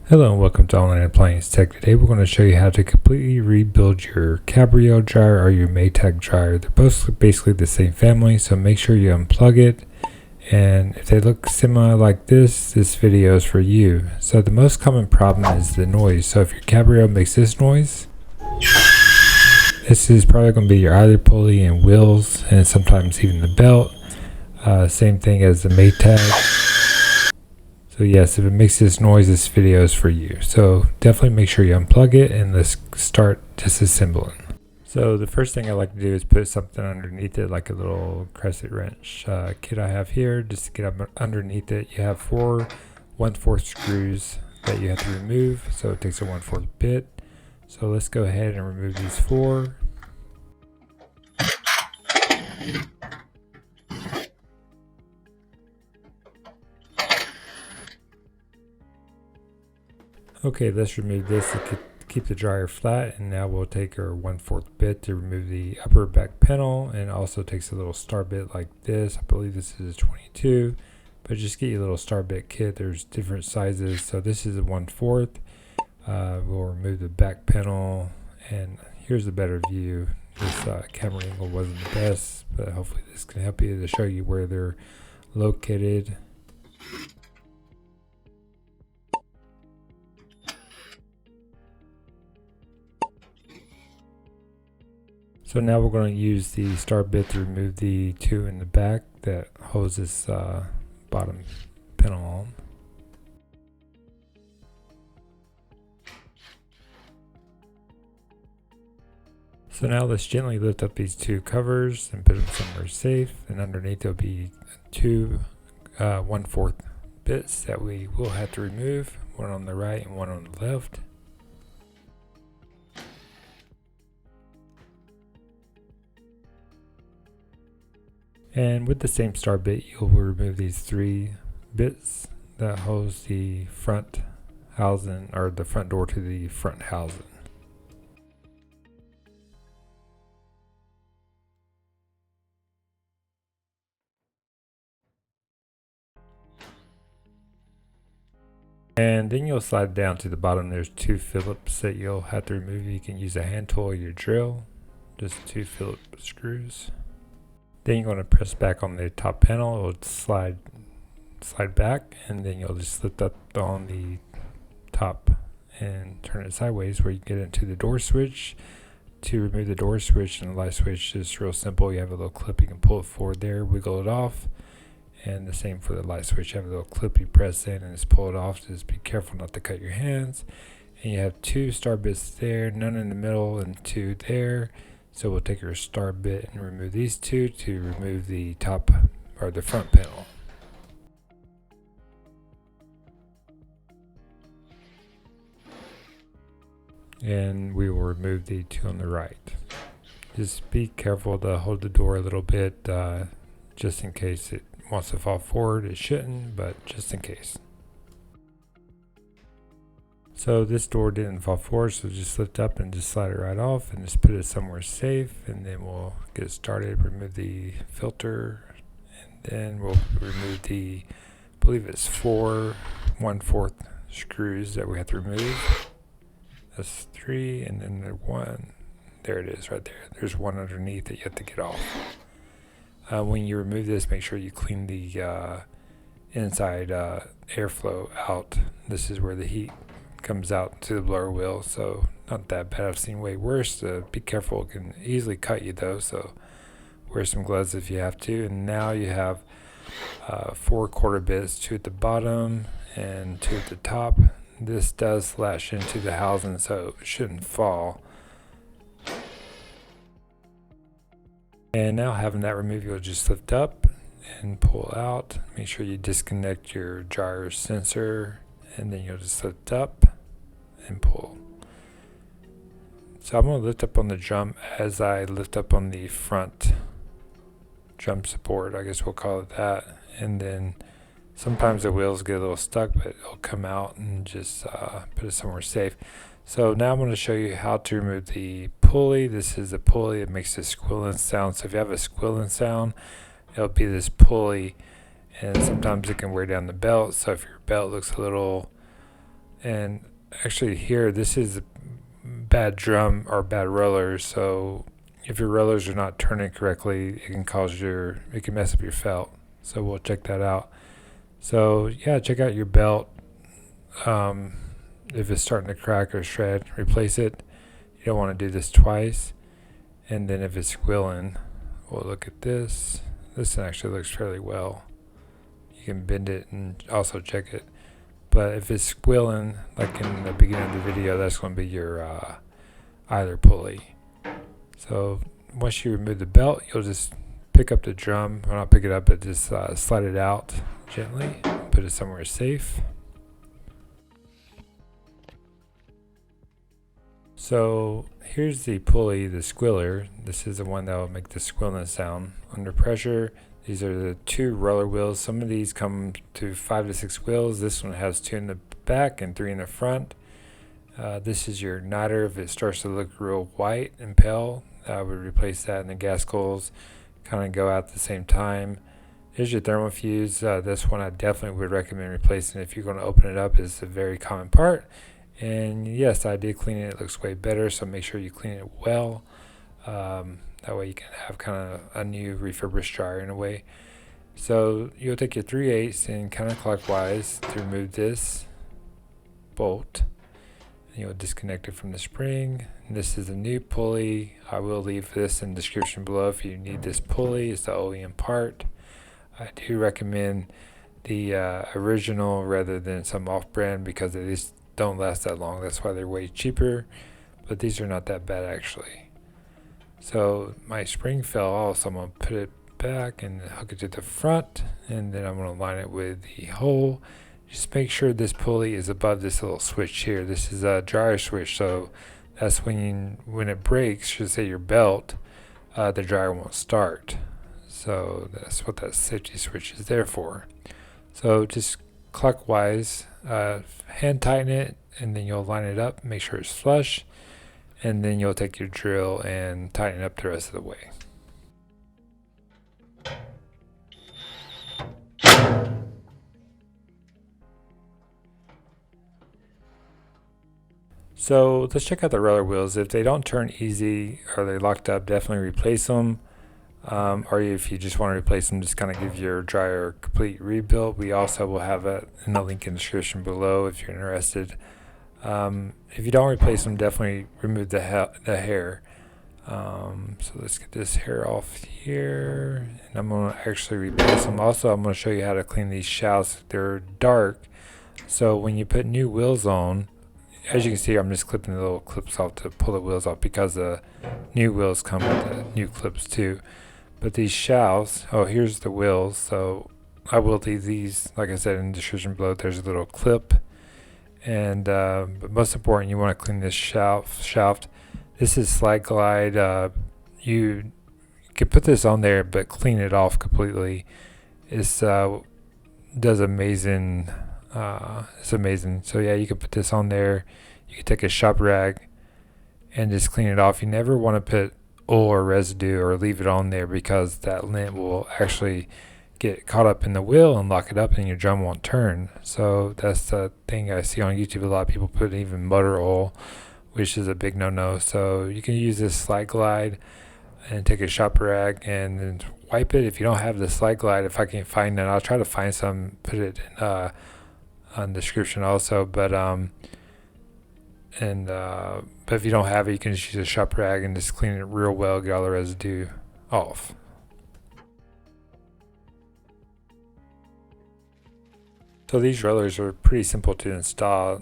Hello and welcome to Online Appliance Tech. Today we're going to show you how to completely rebuild your Cabrio dryer or your Maytag dryer. They're both basically the same family, so make sure you unplug it. And if they look similar like this video is for you. So the most common problem is the noise. So if your Cabrio makes this noise, this is probably going to be your idler pulley and wheels, and sometimes even the belt. Same thing as the Maytag. So yes, if it makes this noise, this video is for you. So definitely make sure you unplug it and let's start disassembling. So the first thing I like to do is put something underneath it, like a little crescent wrench kit I have here. Just to get up underneath it, you have 4 1/4 screws that you have to remove. So it takes a 1/4 bit. So let's go ahead and remove these 4. Okay, let's remove this to keep the dryer flat, and now we'll take our 1/4 bit to remove the upper back panel, and also takes a little star bit like this. I believe this is a 22, but just get your little star bit kit. There's different sizes, so this is a 1/4. We'll remove the back panel, and here's a better view. This camera angle wasn't the best, but hopefully this can help you to show you where they're located. So now we're going to use the star bit to remove the 2 in the back that holds this bottom panel on. So now let's gently lift up these 2 covers and put them somewhere safe, and underneath there'll be 2 1/4 bits that we will have to remove, one on the right and one on the left. And with the same star bit, you'll remove these 3 bits that holds the front housing, or the front door to the front housing. And then you'll slide down to the bottom. There's 2 Phillips that you'll have to remove. You can use a hand tool or your drill, just 2 Phillips screws. Then you're going to press back on the top panel. It'll slide back, and then you'll just lift up on the top and turn it sideways where you get into the door switch. To remove the door switch and the light switch is real simple. You have a little clip, you can pull it forward there, wiggle it off. And the same for the light switch. You have a little clip you press in and just pull it off. Just be careful not to cut your hands. And you have 2 star bits there, none in the middle, and 2 there. So we'll take our star bit and remove these 2 to remove the top or the front panel. And we will remove the 2 on the right. Just be careful to hold the door a little bit, just in case it wants to fall forward. It shouldn't, but just in case. So this door didn't fall forward, so just lift up and just slide it right off and just put it somewhere safe, and then we'll get started. Remove the filter, and then we'll remove the, I believe it's 4 1/4 screws that we have to remove. That's 3, and then the 1, there it is right there. There's 1 underneath that you have to get off. When you remove this, make sure you clean the inside airflow out. This is where the heat comes out to the blower wheel, so not that bad. I've seen way worse. Be careful, it can easily cut you though, so wear some gloves if you have to. And now you have 4 1/4 bits, 2 at the bottom and 2 at the top. This does lash into the housing, so it shouldn't fall. And now having that removed, you'll just lift up and pull out. Make sure you disconnect your dryer sensor, and then you'll just lift up and pull. So I'm going to lift up on the jump as I lift up on the front jump support, I guess we'll call it that. And then sometimes the wheels get a little stuck, but it'll come out, and just put it somewhere safe. So now I'm going to show you how to remove the pulley. This is a pulley that makes this squealing sound. So if you have a squealing sound, it'll be this pulley, and sometimes it can wear down the belt. So if your belt looks a little And actually here, this is bad drum or bad rollers, so if your rollers are not turning correctly, it can mess up your felt. So we'll check that out. So yeah, check out your belt. If it's starting to crack or shred, replace it. You don't want to do this twice. And then if it's squealing, we'll look at this. This actually looks fairly well. You can bend it and also check it. But if it's squealing, like in the beginning of the video, that's going to be your either pulley. So once you remove the belt, you'll just pick up the drum. Well, not pick it up, but just slide it out gently. Put it somewhere safe. So here's the pulley, the squealer. This is the one that will make the squealing sound under pressure. These are the 2 roller wheels. Some of these come to 5 to 6 wheels. This one has 2 in the back and 3 in the front. This is your igniter. If it starts to look real white and pale, I would replace that, and the gas coils kind of go out at the same time. Here's your thermal fuse. This one I definitely would recommend replacing if you're going to open it up. It's a very common part. And yes, I did clean it. It looks way better, so make sure you clean it well. That way you can have kind of a new refurbished dryer in a way. So you'll take your 3/8 and counterclockwise to remove this bolt. And you'll disconnect it from the spring. And this is a new pulley. I will leave this in the description below if you need this pulley. It's the OEM part. I do recommend the original rather than some off-brand because they just don't last that long. That's why they're way cheaper. But these are not that bad actually. So my spring fell off, so I'm going to put it back and hook it to the front, and then I'm going to line it with the hole. Just make sure this pulley is above this little switch here. This is a dryer switch, so that's when it breaks, should say your belt, the dryer won't start. So that's what that safety switch is there for. So just clockwise, hand tighten it, and then you'll line it up, make sure it's flush. And then you'll take your drill and tighten it up the rest of the way. So let's check out the roller wheels. If they don't turn easy or they're locked up, definitely replace them. Or if you just want to replace them, just kind of give your dryer a complete rebuild. We also will have it in the link in the description below if you're interested. If you don't replace them, definitely remove the hair. So let's get this hair off here, and I'm going to actually replace them. Also, I'm going to show you how to clean these shafts. They're dark, so when you put new wheels on, as you can see, I'm just clipping the little clips off to pull the wheels off because the new wheels come with the new clips too. But these shafts, oh, here's the wheels. So I will leave these, like I said, in the description below. There's a little clip. And but most important, you want to clean this shaft. This is Slide Glide. You can put this on there, but clean it off completely. It's does amazing. It's amazing. So yeah, you can put this on there. You can take a shop rag and just clean it off. You never want to put oil or residue or leave it on there because that lint will actually get caught up in the wheel and lock it up, and your drum won't turn. So that's the thing I see on YouTube. A lot of people put even motor oil, which is a big no-no. So you can use this Slide Glide and take a shop rag and then wipe it. If you don't have the Slide Glide, if I can find it, I'll try to find some, put it in on the description also. But if you don't have it, you can just use a shop rag and just clean it real well, get all the residue off. So these rollers are pretty simple to install.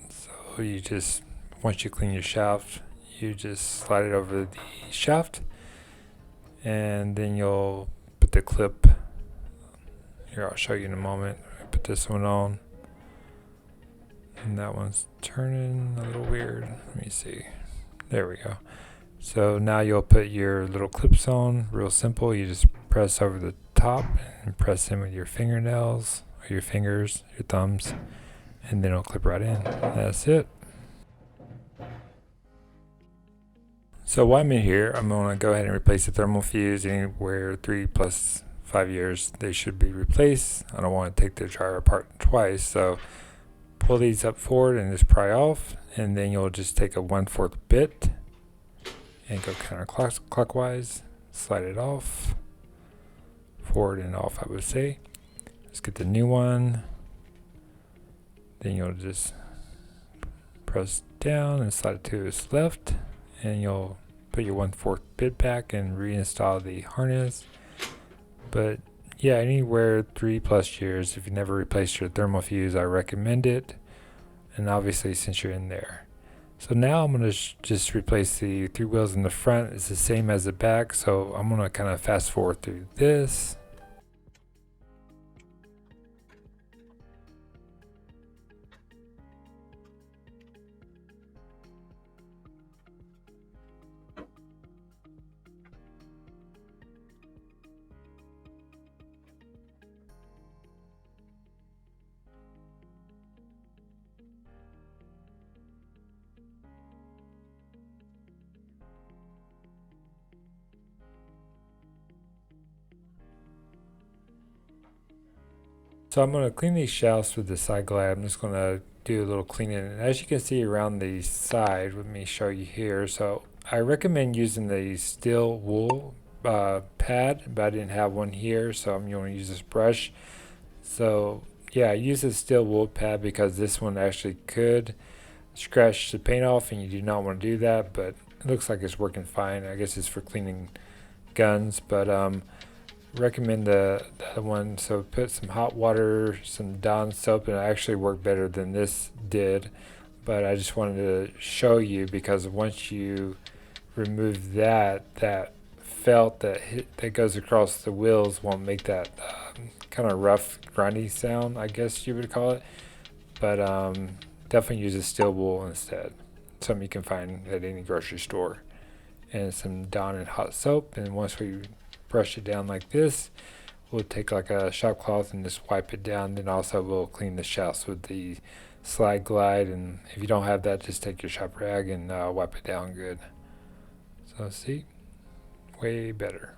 So you just, once you clean your shaft, you just slide it over the shaft, and then you'll put the clip. Here, I'll show you in a moment. Put this one on, and that one's turning a little weird. Let me see. There we go. So now you'll put your little clips on. Real simple. You just press over the top and press in with your fingernails. Your fingers, your thumbs, and then it'll clip right in. That's it. So while I'm in here, I'm going to go ahead and replace the thermal fuse. Anywhere 3 plus 5 years, they should be replaced. I don't want to take the dryer apart twice, so pull these up forward and just pry off, and then you'll just take a 1/4 bit and go counterclockwise, slide it off, forward and off, I would say. Let's get the new one. Then you'll just press down and slide it to its left, and you'll put your 1/4 bit back and reinstall the harness. But yeah, anywhere 3+ years. If you never replaced your thermal fuse, I recommend it. And obviously, since you're in there. So now I'm going to just replace the 3 wheels in the front. It's the same as the back, so I'm going to kind of fast forward through this. So I'm going to clean these shafts with the side glide. I'm just going to do a little cleaning. And as you can see around the side, let me show you here. So I recommend using the steel wool pad, but I didn't have one here, so I'm going to use this brush. So yeah, I use the steel wool pad because this one actually could scratch the paint off, and you do not want to do that, but it looks like it's working fine. I guess it's for cleaning guns, but recommend the other one. So put some hot water, some Dawn soap, and it actually worked better than this did, but I just wanted to show you because once you remove that felt that goes across the wheels won't make that kind of rough grindy sound, I guess you would call it. But definitely use a steel wool instead, something you can find at any grocery store, and some Dawn and hot soap. And once we brush it down like this, we'll take like a shop cloth and just wipe it down. Then also we'll clean the shafts with the slide glide, and if you don't have that, just take your shop rag and wipe it down good. So see, way better.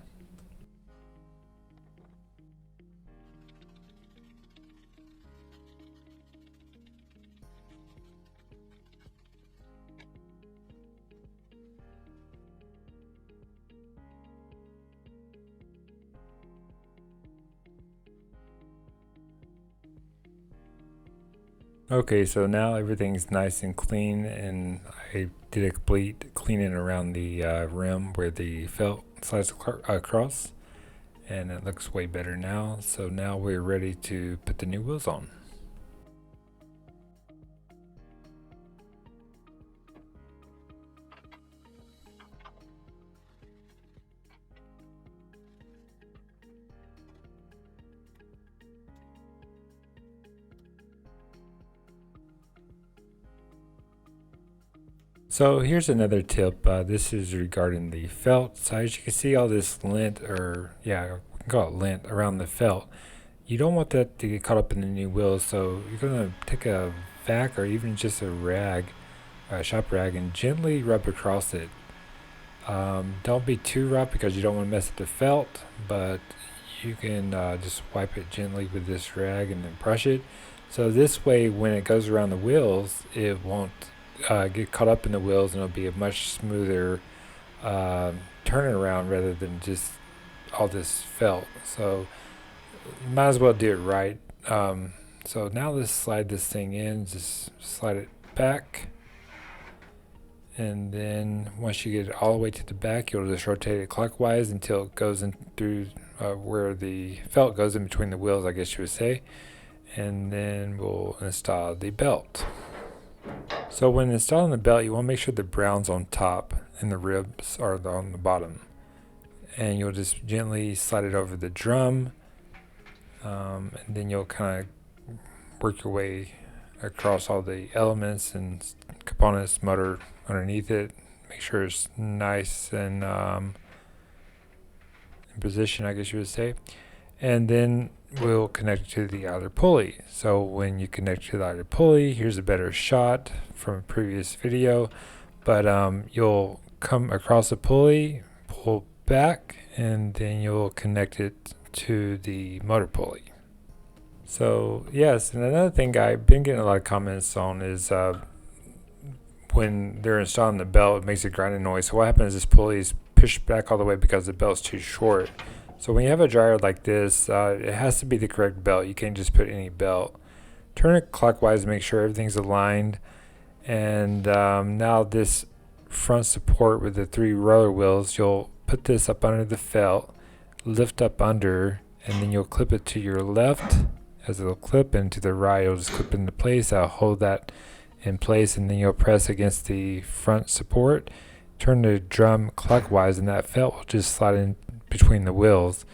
Okay, so now everything's nice and clean, and I did a complete cleaning around the rim where the felt slides across, and it looks way better now. So now we're ready to put the new wheels on. So here's another tip. This is regarding the felt. So as you can see, all this lint, or yeah, we can call it lint around the felt. You don't want that to get caught up in the new wheels. So you're gonna take a vac or even just a rag, a shop rag, and gently rub across it. Don't be too rough because you don't want to mess up the felt, but you can just wipe it gently with this rag and then brush it. So this way, when it goes around the wheels, it won't get caught up in the wheels, and it'll be a much smoother turnaround rather than just all this felt. So you might as well do it right. So now let's slide this thing in, just slide it back, and then once you get it all the way to the back, you'll just rotate it clockwise until it goes in through where the felt goes in between the wheels, I guess you would say, and then we'll install the belt. So when installing the belt, you want to make sure the brown's on top and the ribs are on the bottom, and you'll just gently slide it over the drum, and then you'll kind of work your way across all the elements and components, motor underneath it. Make sure it's nice and in position, I guess you would say, and then we'll connect to the outer pulley. So when you connect to the outer pulley, here's a better shot from a previous video, but you'll come across the pulley, pull back, and then you'll connect it to the motor pulley. So yes, and another thing I've been getting a lot of comments on is when they're installing the belt, it makes a grinding noise. So what happens is this pulley is pushed back all the way because the belt's too short. So when you have a dryer like this, it has to be the correct belt. You can't just put any belt. Turn it clockwise to make sure everything's aligned. And now this front support with the 3 roller wheels, you'll put this up under the felt, lift up under, and then you'll clip it to your left as it'll clip, and to the right it'll just clip into place. I'll hold that in place, and then you'll press against the front support. Turn the drum clockwise, and that felt will just slide in between the wheels.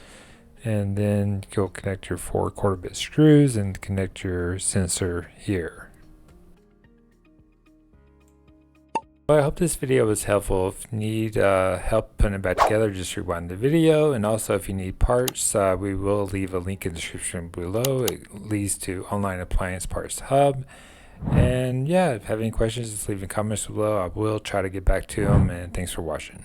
And then you'll connect your 4 1/4 bit screws and connect your sensor here. Well, I hope this video was helpful. If you need help putting it back together, just rewind the video. And also, if you need parts, we will leave a link in the description below. It leads to Online Appliance Parts Hub. And yeah, if you have any questions, just leave in comments below. I will try to get back to them. And thanks for watching.